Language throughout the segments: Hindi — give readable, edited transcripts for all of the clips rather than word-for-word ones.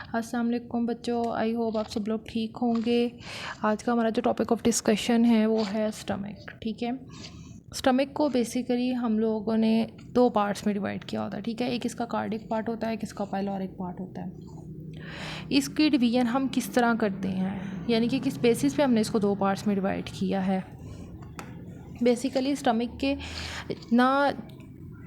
अस्सलाम वालेकुम बच्चों, आई होप आप सब लोग ठीक होंगे। आज का हमारा जो टॉपिक ऑफ डिस्कशन है वो है स्टमक। ठीक है, स्टमक को बेसिकली हम लोगों ने दो पार्ट्स में डिवाइड किया होता है। ठीक है, एक इसका कार्डिक पार्ट होता है, एक इसका पाइलोरिक पार्ट होता है। इसकी डिवीज़न हम किस तरह करते हैं, यानी कि किस बेसिस पे हमने इसको दो पार्ट्स में डिवाइड किया है। बेसिकली स्टमक के ना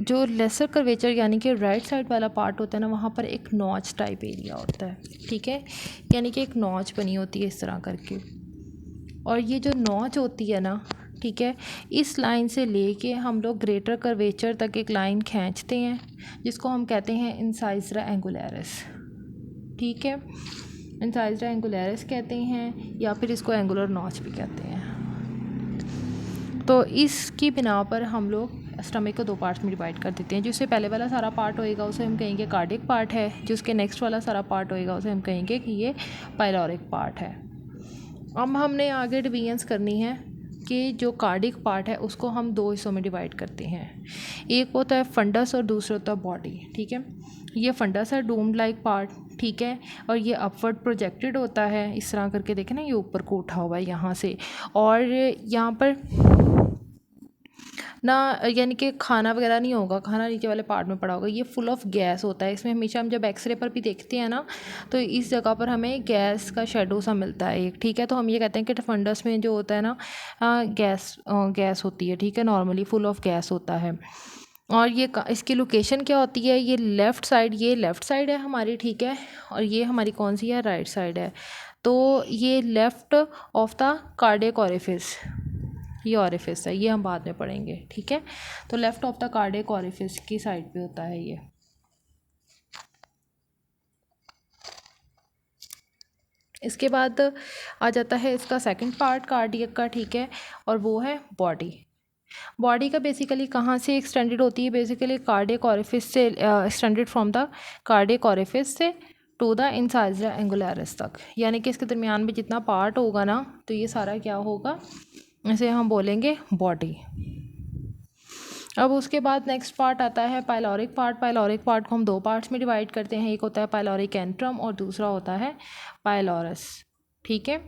जो लेसर कर्वेचर यानी कि राइट साइड वाला पार्ट होता है ना, वहाँ पर एक नॉच टाइप एरिया होता है। ठीक है, यानी कि एक नॉच बनी होती है इस तरह करके, और ये जो नॉच होती है ना, ठीक है, इस लाइन से लेके हम लोग ग्रेटर कर्वेचर तक एक लाइन खींचते हैं जिसको हम कहते हैं इंसाइजरा एंगुलरिस। ठीक है, इंसाइजरा एंगुलरिस कहते हैं या फिर इसको एंगुलर नॉच भी कहते हैं। तो इसकी बिना पर हम लोग स्टमक को दो पार्ट्स में डिवाइड कर देते हैं। जिससे पहले वाला सारा पार्ट होएगा उसे हम कहेंगे कार्डिक पार्ट है, जिसके नेक्स्ट वाला सारा पार्ट होएगा उसे हम कहेंगे कि ये पाइलोरिक पार्ट है। अब हमने आगे डिवीजन्स करनी है कि जो कार्डिक पार्ट है उसको हम दो हिस्सों में डिवाइड करते हैं। एक होता है फंडस और दूसरा होता है बॉडी। ठीक है, ये फंडस है डोम लाइक पार्ट। ठीक है, और ये अपवर्ड प्रोजेक्टेड होता है इस तरह करके, देखें ना, ये ऊपर को उठा हुआ है यहाँ से, और यहाँ पर ना यानी कि खाना वगैरह नहीं होगा, खाना नीचे वाले पार्ट में पड़ा होगा। ये फुल ऑफ गैस होता है। इसमें हमेशा हम जब एक्सरे पर भी देखते हैं ना, तो इस जगह पर हमें गैस का शेडो सा मिलता है एक। ठीक है, तो हम ये कहते हैं कि फंडस में जो होता है ना, गैस होती है। ठीक है, नॉर्मली फुल ऑफ गैस होता है। और ये इसकी लोकेशन क्या होती है, ये लेफ़्ट साइड, ये लेफ़्ट साइड है हमारी। ठीक है, और ये हमारी कौन सी है, राइट साइड है। तो ये left of the cardiac orifice, ये ओरिफिस है, ये हम बाद में पढ़ेंगे। ठीक है, तो left of the cardiac orifice की साइड पे होता है ये। इसके बाद आ जाता है इसका सेकंड पार्ट कार्डियक का। ठीक है, और वो है बॉडी। बॉडी का बेसिकली कहाँ से एक्सटेंडेड होती है, बेसिकली कार्डियक ओरिफिस से extended from the cardiac orifice से टू द इंसाइजरा एंगुलरिस तक, यानी कि इसके दरमियान में जितना पार्ट होगा ना, तो ये सारा क्या होगा, इसे हम बोलेंगे बॉडी। अब उसके बाद नेक्स्ट पार्ट आता है पाइलोरिक पार्ट। पाइलोरिक पार्ट को हम दो पार्ट्स में डिवाइड करते हैं, एक होता है पाइलोरिक एंट्रम और दूसरा होता है पाइलोरस। ठीक है,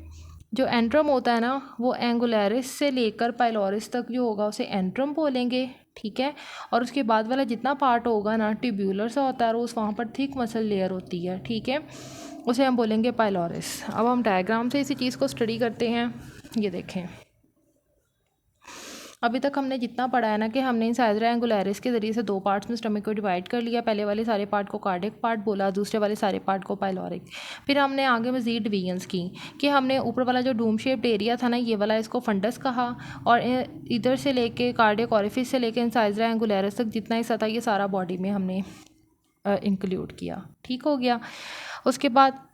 जो एंट्रम होता है ना, वो एंगुलरिस से लेकर पाइलोरिस तक जो होगा उसे एंट्रम बोलेंगे। ठीक है, और उसके बाद वाला जितना पार्ट होगा ना, ट्यूब्यूलर सा होता है, उस वहाँ पर थिक मसल लेयर होती है। ठीक है, उसे हम बोलेंगे पाइलोरिस। अब हम डायग्राम से इसी चीज़ को स्टडी करते हैं। ये देखें, अभी तक हमने जितना पढ़ा है ना, कि हमने इंसाइजरा एंगुलरिस के ज़रिए से दो पार्ट्स में स्टमक को डिवाइड कर लिया। पहले वाले सारे पार्ट को कार्डिक पार्ट बोला, दूसरे वाले सारे पार्ट को पाइलोरिक। फिर हमने आगे मज़ीद डिवीजन्स की कि हमने ऊपर वाला जो डूम शेप्ड एरिया था ना, ये वाला, इसको फंडस कहा, और इधर से लेके कार्डियक ओरिफिस से लेके इंसाइजरा एंगुलरिस तक जितना हिस्सा था, ये सारा बॉडी में हमने इंक्लूड किया। ठीक हो गया। उसके बाद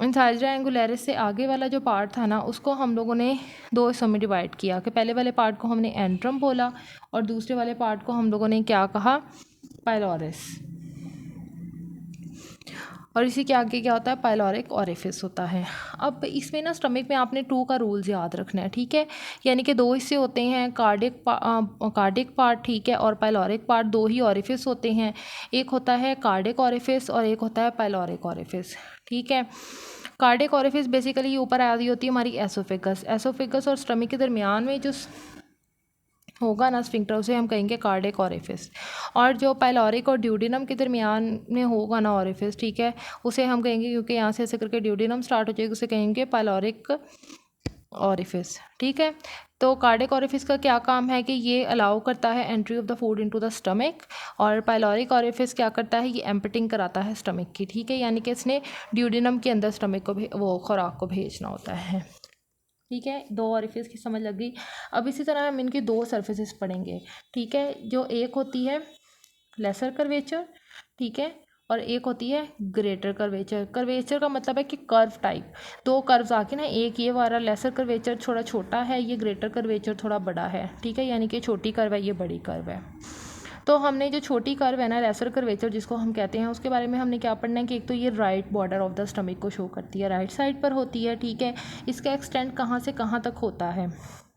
इंसाइजरा एंगुलरिस से आगे वाला जो पार्ट था ना, उसको हम लोगों ने दो हिस्सों में डिवाइड किया, कि पहले वाले पार्ट को हमने एंट्रम बोला और दूसरे वाले पार्ट को हम लोगों ने क्या कहा, पाइलोरिस। और इसी के आगे क्या होता है, पाइलोरिक ओरिफिस होता है। अब इसमें ना स्टमक में आपने 2 का रूल्स याद रखना है। ठीक है, यानी कि दो हिस्से होते हैं, कार्डिक पार्ट, ठीक है, और पाइलोरिक पार्ट। दो ही ओरिफिस होते हैं, एक होता है कार्डिक ओरिफिस और एक होता है पाइलोरिक ओरिफिस। ठीक है, कार्डिक ओरिफिस बेसिकली ऊपर आ रही होती है हमारी एसोफेगस। एसोफेगस और स्टमक के दरमियान में जो होगा ना स्फिंक्टर, उसे हम कहेंगे कार्डिक ओरिफिस। और जो पाइलोरिक और ड्यूडिनम के दरमियान में होगा ना ओरिफिस, ठीक है, उसे हम कहेंगे, क्योंकि यहाँ से ऐसे करके ड्यूडिनम स्टार्ट हो जाएगी, उसे कहेंगे पाइलोरिक ओरिफिस। ठीक है, तो कार्डिक ओरिफिस का क्या काम है कि ये अलाउ करता है entry of the food into the stomach, और पाइलोरिक ओरिफिस क्या करता है, ये एम्पटिंग कराता है स्टमक की। ठीक है, यानी कि इसने ड्यूडिनम के अंदर स्टमक को वो खुराक को भेजना होता है। ठीक है, दो ओरिफिस की समझ लग गई। अब इसी तरह हम इनकी दो सर्फेसिस पढ़ेंगे। ठीक है, जो एक होती है लेसर कर्वेचर, ठीक है, और एक होती है ग्रेटर कर्वेचर। कर्वेचर का मतलब है कि कर्व टाइप, दो कर्व्स आके ना, एक ये वाला लेसर कर्वेचर थोड़ा छोटा है, ये ग्रेटर कर्वेचर थोड़ा बड़ा है। ठीक है, यानी कि छोटी कर्व है, ये बड़ी कर्व है। तो हमने जो छोटी कर्व है ना, लेसर कर्वेचर जिसको हम कहते हैं, उसके बारे में हमने क्या पढ़ना है कि एक तो ये right border of the stomach को शो करती है, राइट साइड पर होती है। ठीक है, इसका एक्सटेंड कहाँ से कहाँ तक होता है,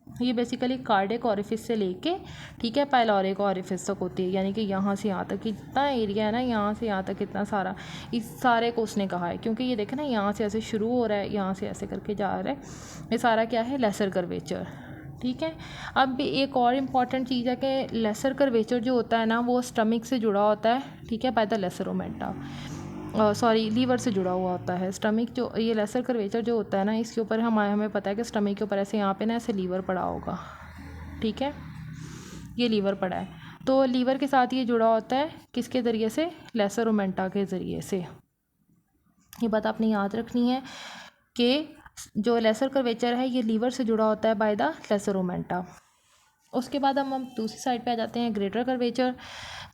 ये बेसिकली कार्डियक ऑरिफिस से लेके, ठीक है, पाइलोरिक ऑरिफिस तक होती है, यानी कि यहाँ से यहाँ तक कितना एरिया है ना, यहाँ से यहाँ तक कितना सारा, इस सारे को उसने कहा है, क्योंकि ये देखें ना यहाँ से ऐसे शुरू हो रहा है, यहाँ से ऐसे करके जा रहा है, ये सारा क्या है, लेसर कर्वेचर, ठीक है। अब एक और इम्पॉर्टेंट चीज़ है कि लेसर कर्वेचर जो होता है ना वो स्टमक से जुड़ा होता है, ठीक है, by the lesser omenta, sorry liver से जुड़ा हुआ होता है। स्टमक जो ये लेसर कर्वेचर जो होता है ना, इसके ऊपर हमें पता है कि स्टमक के ऊपर ऐसे यहाँ पे ना ऐसे लीवर पड़ा होगा, ठीक है, ये लीवर पड़ा है, तो लीवर के साथ ये जुड़ा होता है किसके ज़रिए से, लेसर ओमेंटा के ज़रिए से। ये बात आपने याद रखनी है कि जो लेसर कर्वेचर है ये लीवर से जुड़ा होता है बाय द लेसर ओमेंटा। उसके बाद हम दूसरी साइड पे आ जाते हैं, ग्रेटर कर्वेचर।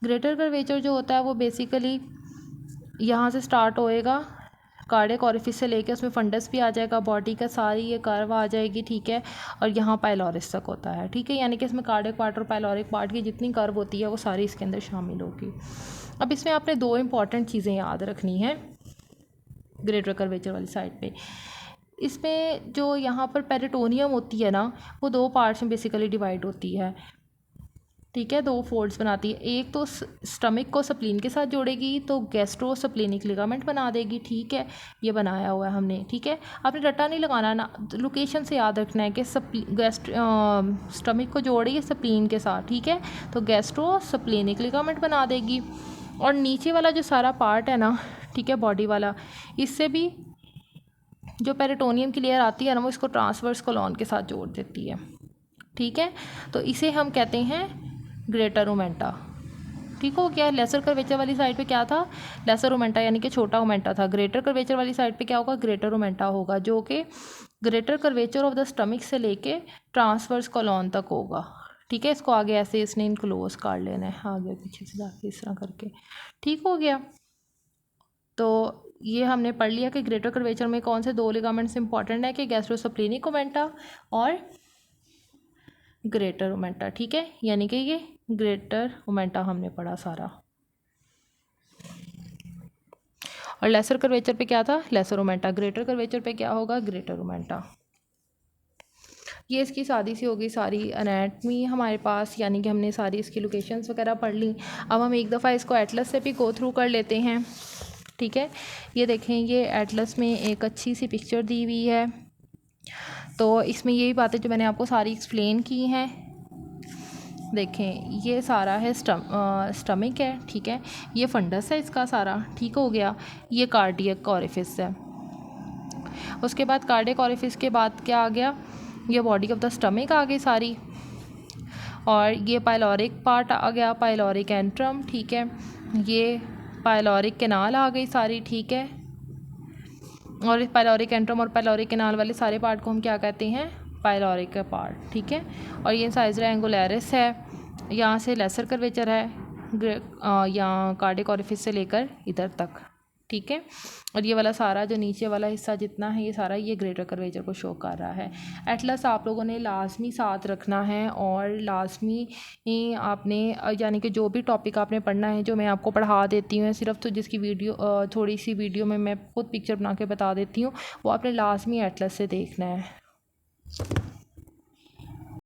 ग्रेटर कर्वेचर जो होता है वो बेसिकली यहाँ से स्टार्ट होएगा, कार्डियक ऑरिफिस से लेके उसमें फंडस भी आ जाएगा, बॉडी का सारी ये कर्व आ जाएगी, ठीक है, और यहाँ पाइलोरिस तक होता है, ठीक है, यानी कि इसमें कार्डियक पार्ट और पाइलोरिक पार्ट की जितनी कर्व होती है वो सारी इसके अंदर शामिल होगी। अब इसमें आपने दो इंपॉर्टेंट चीज़ें याद रखनी है ग्रेटर कर्वेचर वाली साइड पे। इसमें जो यहाँ पर पेरिटोनियम होती है ना वो दो पार्ट्स में बेसिकली डिवाइड होती है, ठीक है, दो फोल्ड्स बनाती है, एक तो स्टमक को स्प्लीन के साथ जोड़ेगी तो गैस्ट्रो स्प्लीनिक लिगामेंट बना देगी, ठीक है, ये बनाया हुआ है हमने, ठीक है। आपने रट्टा नहीं लगाना ना, लोकेशन से याद रखना है कि स्टमक को जोड़ी है स्प्लीन के साथ, ठीक है, तो गैस्ट्रो स्प्लीनिक लिगामेंट बना देगी। और नीचे वाला जो सारा पार्ट है ना, ठीक है, बॉडी वाला, इससे भी जो पेरिटोनियम की लेयर आती है ना वो इसको ट्रांसवर्स कोलॉन के साथ जोड़ देती है, ठीक है, तो इसे हम कहते हैं ग्रेटर ओमेंटा, ठीक हो गया। लेसर कर्वेचर वाली साइड पे क्या था, लेसर ओमेंटा यानी कि छोटा ओमेंटा था। ग्रेटर कर्वेचर वाली साइड पे क्या होगा, ग्रेटर ओमेंटा होगा, जो कि greater curvature of the stomach से लेके ट्रांसवर्स कोलॉन तक होगा, ठीक है। इसको आगे ऐसे इसने इनक्लोज कर लेना है, आगे पीछे से जाके इस तरह करके, ठीक हो गया। तो ये हमने पढ़ लिया कि ग्रेटर कर्वेचर में कौन से दो लिगामेंट्स इंपॉर्टेंट है कि गैस्ट्रोस्प्लीनिक ओमेंटा और ग्रेटर ओमेंटा, ठीक है, यानी कि ये ग्रेटर ओमेंटा हमने पढ़ा सारा। और लेसर कर्वेचर पे क्या था, लेसर ओमेंटा। ग्रेटर कर्वेचर पे क्या होगा, ग्रेटर ओमेंटा। ये इसकी सादी सी होगी सारी एनाटमी हमारे पास, यानी कि हमने सारी इसकी लोकेशंस वगैरह पढ़ ली। अब हम एक दफ़ा इसको एटलस से भी गो थ्रू कर लेते हैं, ठीक है। ये देखें, ये एटलस में एक अच्छी सी पिक्चर दी हुई है, तो इसमें यही बातें जो मैंने आपको सारी एक्सप्लेन की हैं। देखें, ये सारा है स्टमक है, ठीक है, ये फंडस है इसका सारा, ठीक हो गया। ये कार्डियक ऑरिफिस है। उसके बाद कार्डियक ऑरिफिस के बाद क्या आ गया, ये बॉडी ऑफ द स्टमक आ गई सारी, और ये पाइलोरिक पार्ट आ गया, पाइलोरिक एंट्रम, ठीक है, ये पाइलोरिक कैनाल आ गई सारी, ठीक है। और इस पाइलोरिक एंट्रम और पाइलोरिक कैनाल वाले सारे पार्ट को हम क्या कहते हैं, पाइलोरिक का पार्ट, ठीक है। और ये इंसाइजर एंगुलरिस है, यहाँ से लेसर कर्वेचर है, यहाँ कार्डियक ऑरिफिस से लेकर इधर तक, ठीक है। और ये वाला सारा जो नीचे वाला हिस्सा जितना है ये सारा ये ग्रेटर कर्वेचर को शो कर रहा है। एटलस आप लोगों ने लाजमी साथ रखना है, और लाजमी आपने यानी कि जो भी टॉपिक आपने पढ़ना है जो मैं आपको पढ़ा देती हूँ सिर्फ, तो जिसकी वीडियो थोड़ी सी वीडियो में मैं खुद पिक्चर बना के बता देती हूँ, वो आपने लाजमी एटलस से देखना है।